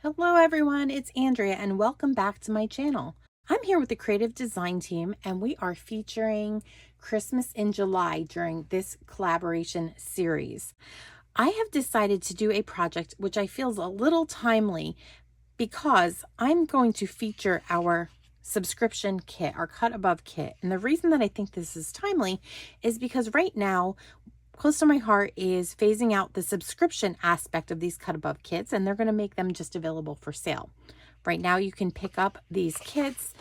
Hello everyone, it's Andrea and welcome back to my channel. I'm here with the creative design team and we are featuring Christmas in July during this collaboration series. I have decided to do a project which I feel is a little timely because I'm going to feature our subscription kit, our cut above kit. And the reason that I think this is timely is because right now close to my heart is phasing out the subscription aspect of these cut above kits, and they're going to make them just available for sale. Right now you can pick up these kits.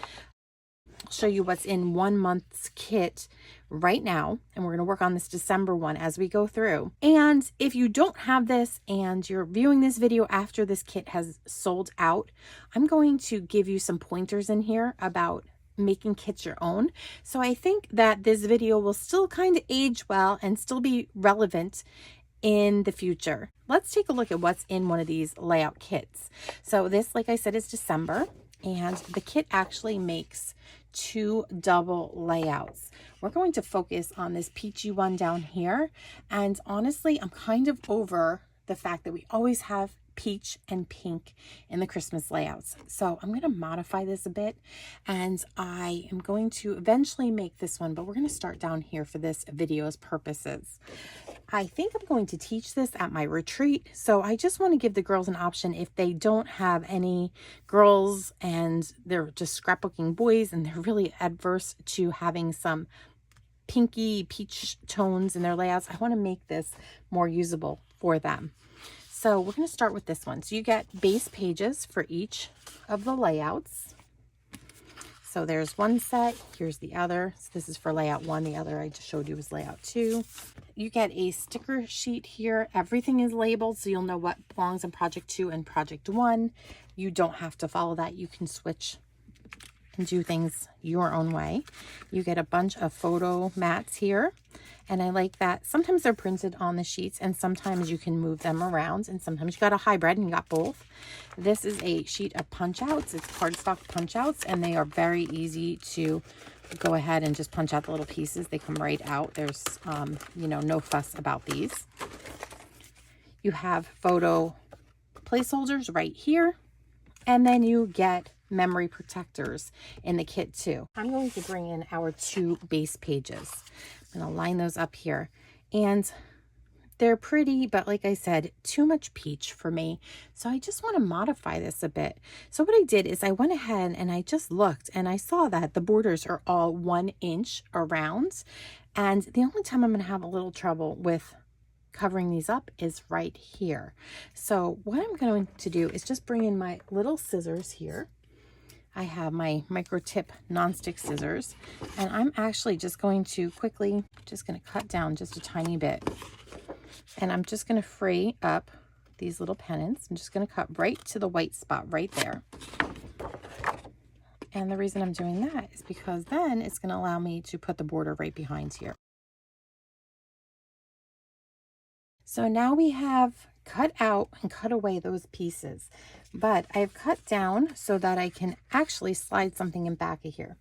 I'll show you what's in 1 month's kit right now, and we're going to work on this December one as we go through. And if you don't have this and you're viewing this video after this kit has sold out, I'm going to give you some pointers in here about making kits your own. So I think that this video will still kind of age well and still be relevant in the future. Let's take a look at what's in one of these layout kits. So this, like I said, is December, and the kit actually makes 2 double layouts. We're going to focus on this peachy one down here, and honestly, I'm kind of over the fact that we always have peach and pink in the Christmas layouts. So I'm going to modify this a bit, and I am going to eventually make this one, but we're going to start down here for this video's purposes. I think I'm going to teach this at my retreat, so I just want to give the girls an option if they don't have any girls and they're just scrapbooking boys and they're really adverse to having some pinky peach tones in their layouts. I want to make this more usable for them. So we're going to start with this one. So you get base pages for each of the layouts. So there's one set, here's the other. So this is for layout 1, the other I just showed you was layout 2. You get a sticker sheet here. Everything is labeled so you'll know what belongs in project 2 and project 1. You don't have to follow that. You can switch and do things your own way. You get a bunch of photo mats here, and I like that sometimes they're printed on the sheets and sometimes you can move them around, and sometimes you got a hybrid and you got both. This is a sheet of punch outs. It's cardstock punch outs, and they are very easy to go ahead and just punch out the little pieces. They come right out. There's no fuss about these. You have photo placeholders right here, and then you get memory protectors in the kit too. I'm going to bring in our 2 base pages. I'm going to line those up here, and they're pretty, but like I said, too much peach for me. So I just want to modify this a bit. So what I did is I went ahead and I just looked and I saw that the borders are all 1 inch around. And the only time I'm going to have a little trouble with covering these up is right here. So what I'm going to do is just bring in my little scissors here. I have my micro tip nonstick scissors, and I'm actually just going to quickly cut down just a tiny bit, and I'm just going to free up these little pennants. I'm just going to cut right to the white spot right there. And the reason I'm doing that is because then it's going to allow me to put the border right behind here. So now we have cut out and cut away those pieces, but I've cut down so that I can actually slide something in back of here.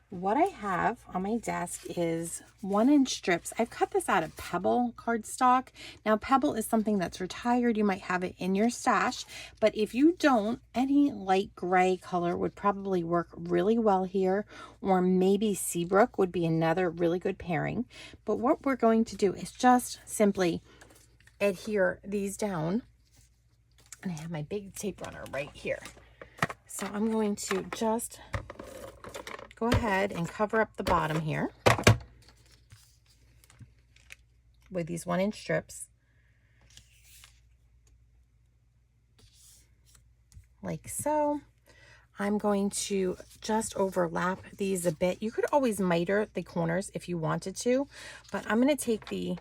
What I have on my desk is 1-inch strips. I've cut this out of Pebble cardstock. Now Pebble is something that's retired. You might have it in your stash, but if you don't, any light gray color would probably work really well here, or maybe Seabrook would be another really good pairing. But what we're going to do is just simply adhere these down, and I have my big tape runner right here. So I'm going to just go ahead and cover up the bottom here with these 1-inch strips, like so. I'm going to just overlap these a bit. You could always miter the corners if you wanted to, but I'm going to take the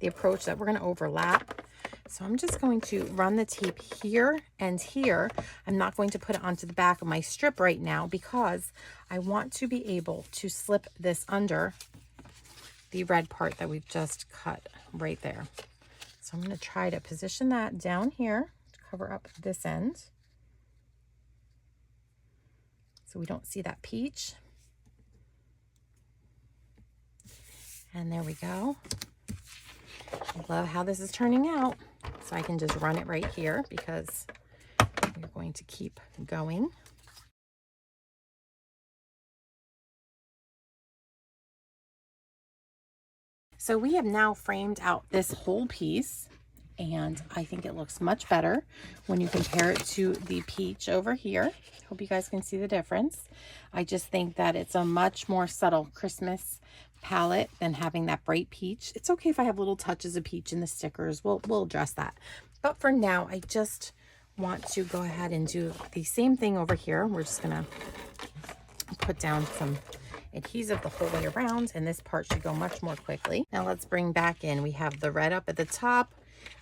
approach that we're going to overlap. So I'm just going to run the tape here and here. I'm not going to put it onto the back of my strip right now because I want to be able to slip this under the red part that we've just cut right there. So I'm going to try to position that down here to cover up this end so we don't see that peach. And there we go. I love how this is turning out. So I can just run it right here because going to keep going. So we have now framed out this whole piece, and I think it looks much better when you compare it to the peach over here. Hope you guys can see the difference. I just think that it's a much more subtle Christmas palette than having that bright peach. It's okay if I have little touches of peach in the stickers. We'll address that. But for now, I just want to go ahead and do the same thing over here. We're just gonna put down some adhesive the whole way around, and this part should go much more quickly. Now let's bring back in, we have the red up at the top.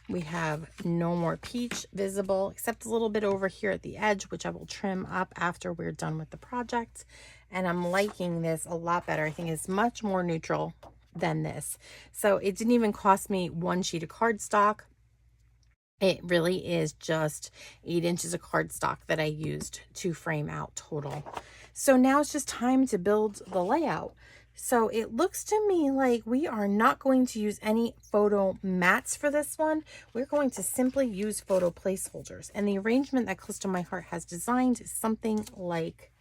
We have no more peach visible, except a little bit over here at the edge, which I will trim up after we're done with the project. And I'm liking this a lot better. I think it's much more neutral than this. So it didn't even cost me one sheet of cardstock. It really is just 8 inches of cardstock that I used to frame out total. So now it's just time to build the layout. So it looks to me like we are not going to use any photo mats for this one. We're going to simply use photo placeholders. And the arrangement that Close to My Heart has designed is something like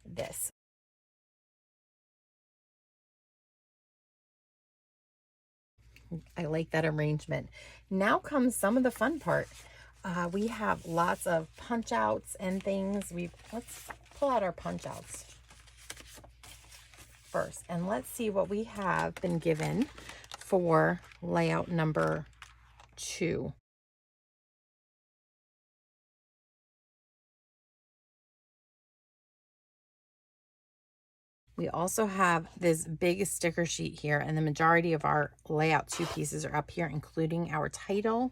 this. I like that arrangement. Now comes some of the fun part. We have lots of punch outs and things. Let's pull out our punch outs first, and let's see what we have been given for layout number 2. We also have this big sticker sheet here, and the majority of our layout 2 pieces are up here, including our title.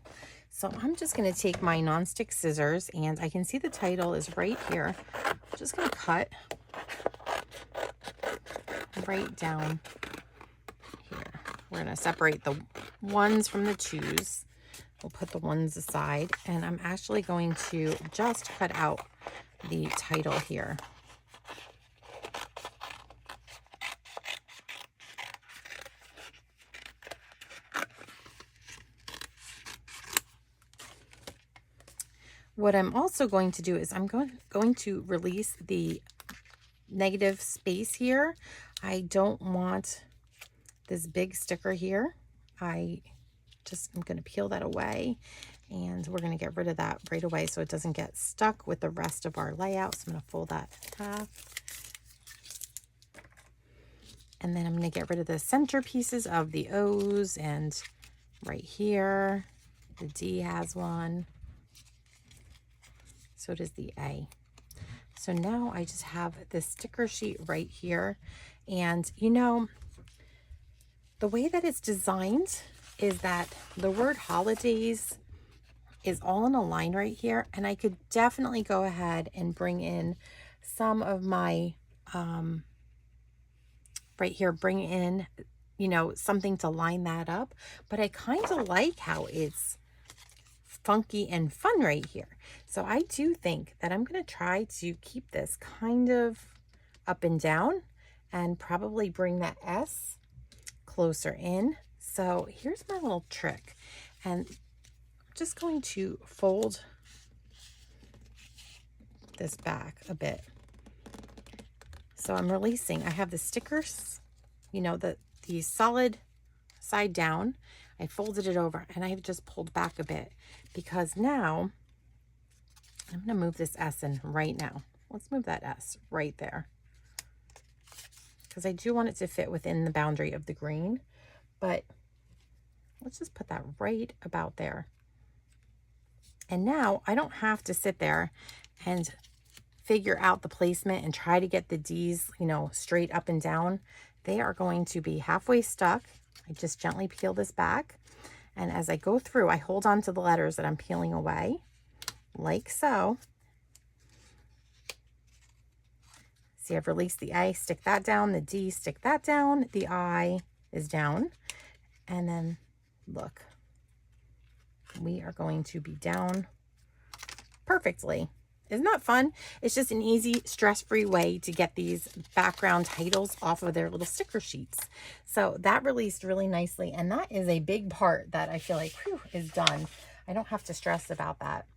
So I'm just going to take my nonstick scissors, and I can see the title is right here. I'm just going to cut right down here. We're going to separate the 1s from the 2s. We'll put the 1s aside, and I'm actually going to just cut out the title here. What I'm also going to do is I'm going to release the negative space here. I don't want this big sticker here. I'm going to peel that away, and we're going to get rid of that right away so it doesn't get stuck with the rest of our layout. So I'm going to fold that half. And then I'm going to get rid of the center pieces of the O's, and right here, the D has one. So does the A. So now I just have this sticker sheet right here. And you know, the way that it's designed is that the word holidays is all in a line right here. And I could definitely go ahead and bring in some of my, right here, bring in, you know, something to line that up. But I kind of like how it's funky and fun right here. So I do think that I'm going to try to keep this kind of up and down, and probably bring that S closer in. So here's my little trick, and I'm just going to fold this back a bit. So I'm releasing, I have the stickers, you know, the solid side down. I folded it over, and I've just pulled back a bit, because now I'm going to move this S in right now. Let's move that S right there, because I do want it to fit within the boundary of the green, but let's just put that right about there. And now I don't have to sit there and figure out the placement and try to get the D's, you know, straight up and down. They are going to be halfway stuck. I just gently peel this back, and as I go through, I hold on to the letters that I'm peeling away, like so. See, I've released the A, stick that down, the D, stick that down, the I is down, and then look, we are going to be down perfectly. Isn't that fun? It's just an easy, stress-free way to get these background titles off of their little sticker sheets. So that released really nicely, and that is a big part that I feel like, whew, is done. I don't have to stress about that.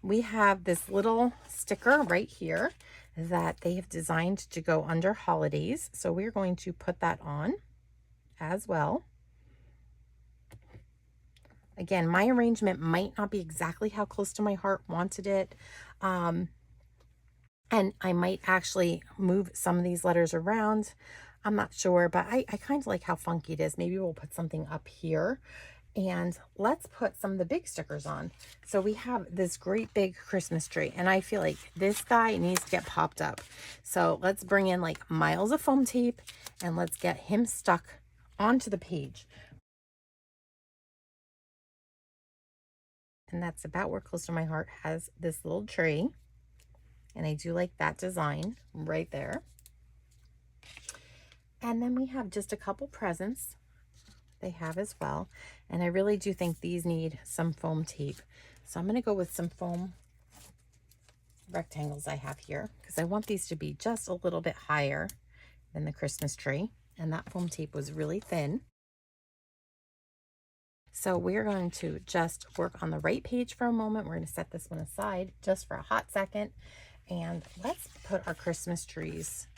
we have this little sticker right here that they have designed to go under holidays. So we're going to put that on as well. Again, my arrangement might not be exactly how close to my heart wanted it. And I might actually move some of these letters around. I'm not sure, but I kind of like how funky it is. Maybe we'll put something up here. And let's put some of the big stickers on. So we have this great big Christmas tree, and I feel like this guy needs to get popped up. So let's bring in like miles of foam tape and let's get him stuck onto the page. And that's about where close to my heart has this little tree. And I do like that design right there. And then we have just a couple presents they have as well. And I really do think these need some foam tape. So I'm going to go with some foam rectangles I have here, because I want these to be just a little bit higher than the Christmas tree. And that foam tape was really thin. So we're going to just work on the right page for a moment. We're going to set this one aside just for a hot second. And let's put our Christmas trees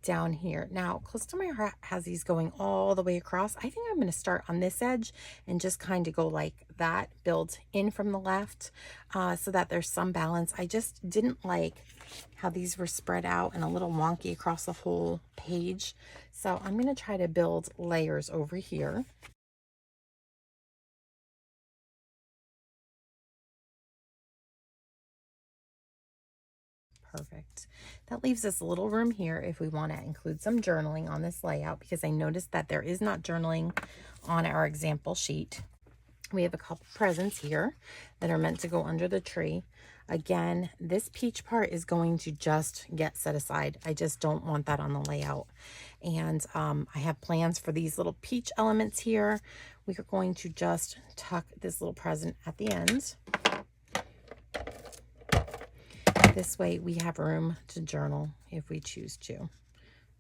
down here. Now, close to my heart has these going all the way across. I think I'm going to start on this edge and just kind of go like that, build in from the left, so that there's some balance. I just didn't like how these were spread out and a little wonky across the whole page. So I'm going to try to build layers over here. Perfect. That leaves us a little room here if we want to include some journaling on this layout, because I noticed that there is not journaling on our example sheet. We have a couple presents here that are meant to go under the tree. Again, this peach part is going to just get set aside. I just don't want that on the layout. And I have plans for these little peach elements here. We are going to just tuck this little present at the end. This way we have room to journal if we choose to.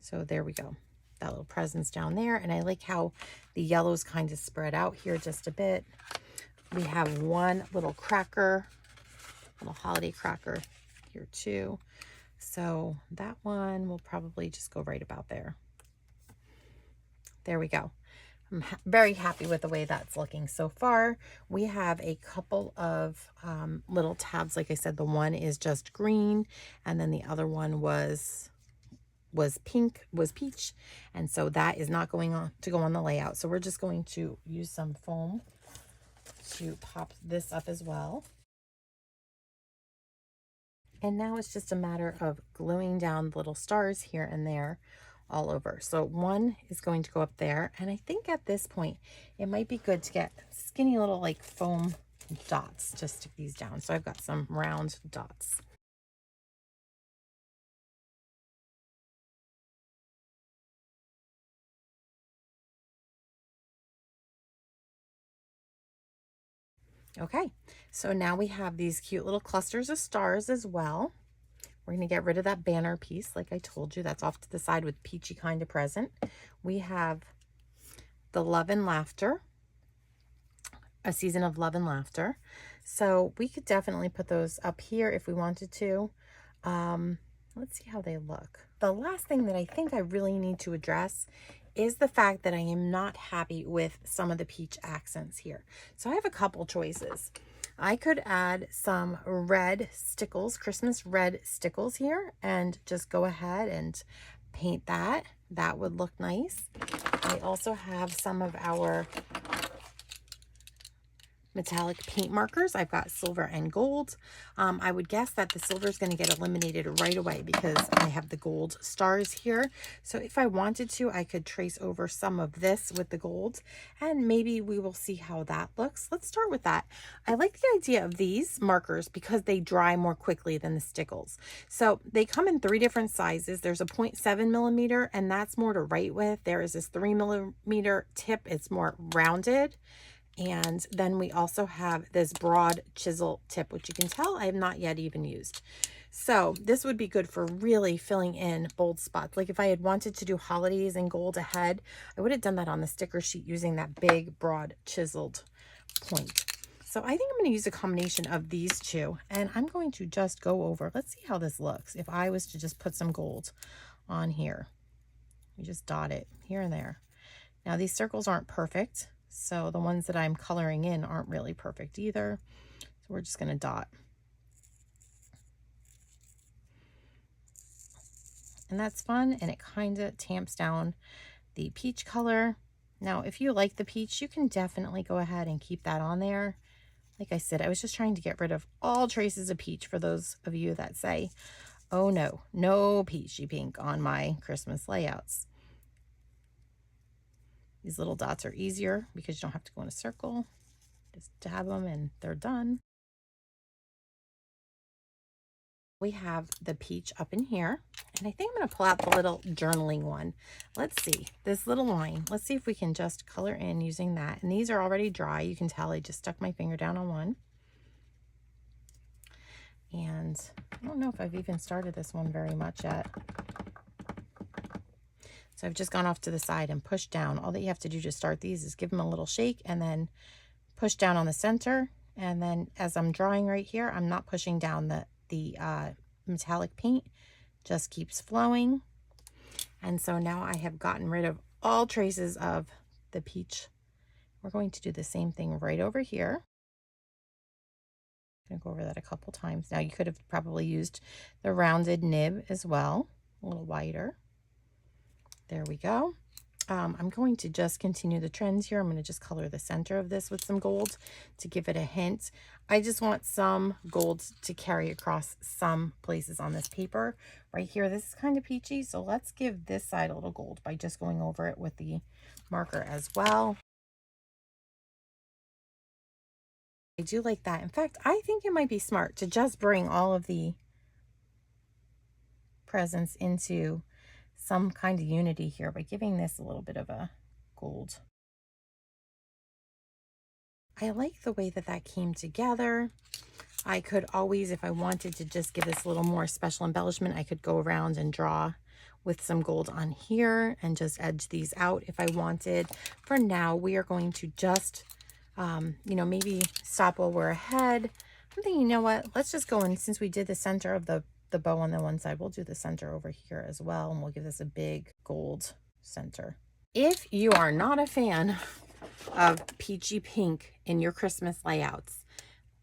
So there we go. That little present's down there. And I like how the yellow's kind of spread out here just a bit. We have one little cracker, little holiday cracker here too. So that one will probably just go right about there. There we go. I'm very happy with the way that's looking so far. We have a couple of little tabs. Like I said, the one is just green, and then the other one was peach. And so that is not going on to go on the layout. So we're just going to use some foam to pop this up as well. And now it's just a matter of gluing down little stars here and there all over. So one is going to go up there, and I think at this point it might be good to get skinny little like foam dots to stick these down. So I've got some round dots. Okay, so now we have these cute little clusters of stars as well. We're going to get rid of that banner piece. Like I told you, that's off to the side with peachy kind of present. We have the love and laughter, a season of love and laughter. So we could definitely put those up here if we wanted to. Let's see how they look. The last thing that I think I really need to address is the fact that I am not happy with some of the peach accents here. So I have a couple choices. I could add some red stickles, Christmas red stickles here, and just go ahead and paint that. That would look nice. I also have some of our metallic paint markers. I've got silver and gold. I would guess that the silver is going to get eliminated right away because I have the gold stars here. So if I wanted to, I could trace over some of this with the gold, and maybe we will see how that looks. Let's start with that. I like the idea of these markers because they dry more quickly than the stickles. So they come in 3 different sizes. There's a 0.7 millimeter, and that's more to write with. There is this 3 millimeter tip. It's more rounded. And then we also have this broad chisel tip, which you can tell I have not yet even used. So this would be good for really filling in bold spots. Like if I had wanted to do holidays and gold ahead, I would have done that on the sticker sheet using that big, broad, chiseled point. So I think I'm going to use a combination of these two, and I'm going to just go over, let's see how this looks if I was to just put some gold on here. You just dot it here and there. Now these circles aren't perfect, so the ones that I'm coloring in aren't really perfect either. So we're just going to dot. And that's fun, and it kind of tamps down the peach color. Now, if you like the peach, you can definitely go ahead and keep that on there. Like I said, I was just trying to get rid of all traces of peach for those of you that say, oh no, no peachy pink on my Christmas layouts. These little dots are easier because you don't have to go in a circle. Just dab them and they're done. We have the peach up in here, and I think I'm going to pull out the little journaling one. Let's see this little line. Let's see if we can just color in using that. And these are already dry. You can tell I just stuck my finger down on one. And I don't know if I've even started this one very much yet. So I've just gone off to the side and pushed down. All that you have to do to start these is give them a little shake and then push down on the center. And then as I'm drawing right here, I'm not pushing down the metallic paint, just keeps flowing. And so now I have gotten rid of all traces of the peach. We're going to do the same thing right over here. I'm going to go over that a couple times. Now you could have probably used the rounded nib as well, a little wider. There we go. I'm going to just continue the trends here. I'm going to just color the center of this with some gold to give it a hint. I just want some gold to carry across some places on this paper. Right here, this is kind of peachy, so let's give this side a little gold by just going over it with the marker as well. I do like that. In fact, I think it might be smart to just bring all of the presents into some kind of unity here by giving this a little bit of a gold. I like the way that that came together. I could always, if I wanted to just give this a little more special embellishment, I could go around and draw with some gold on here and just edge these out if I wanted. For now, we are going to just, you know, maybe stop while we're ahead. I'm thinking, you know what, let's just go in, since we did the center of the bow on the one side, we'll do the center over here as well, and we'll give this a big gold center. If you are not a fan of peachy pink in your Christmas layouts,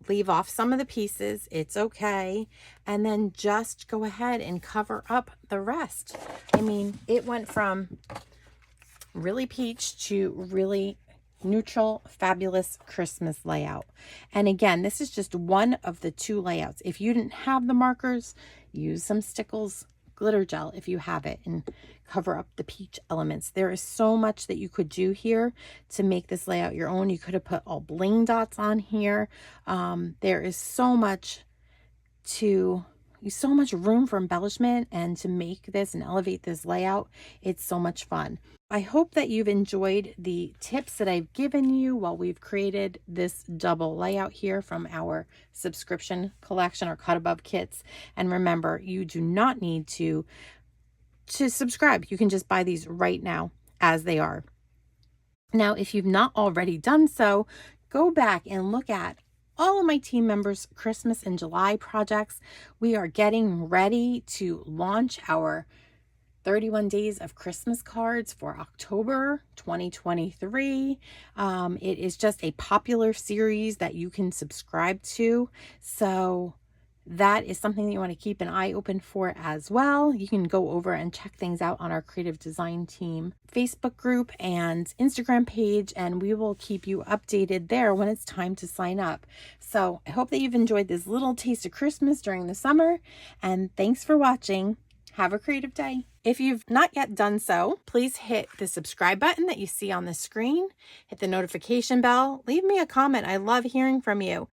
leave off some of the pieces, it's okay, and then just go ahead and cover up the rest. I mean, it went from really peach to really neutral, fabulous Christmas layout. And again, this is just one of the two layouts. If you didn't have the markers, use some Stickles glitter gel if you have it and cover up the peach elements. There is so much that you could do here to make this layout your own. You could have put all bling dots on here. There is so much room for embellishment, and to make this and elevate this layout, it's so much fun. I hope that you've enjoyed the tips that I've given you while we've created this double layout here from our subscription collection or cut above kits. And remember, you do not need to subscribe. You can just buy these right now as they are. Now, if you've not already done so, go back and look at all of my team members' Christmas in July projects. We are getting ready to launch our 31 days of Christmas cards for October 2023. It is just a popular series that you can subscribe to. So that is something that you want to keep an eye open for as well. You can go over and check things out on our Creative Design Team Facebook group and Instagram page, and we will keep you updated there when it's time to sign up. So I hope that you've enjoyed this little taste of Christmas during the summer, and thanks for watching. Have a creative day. If you've not yet done so, please hit the subscribe button that you see on the screen. Hit the notification bell. Leave me a comment. I love hearing from you.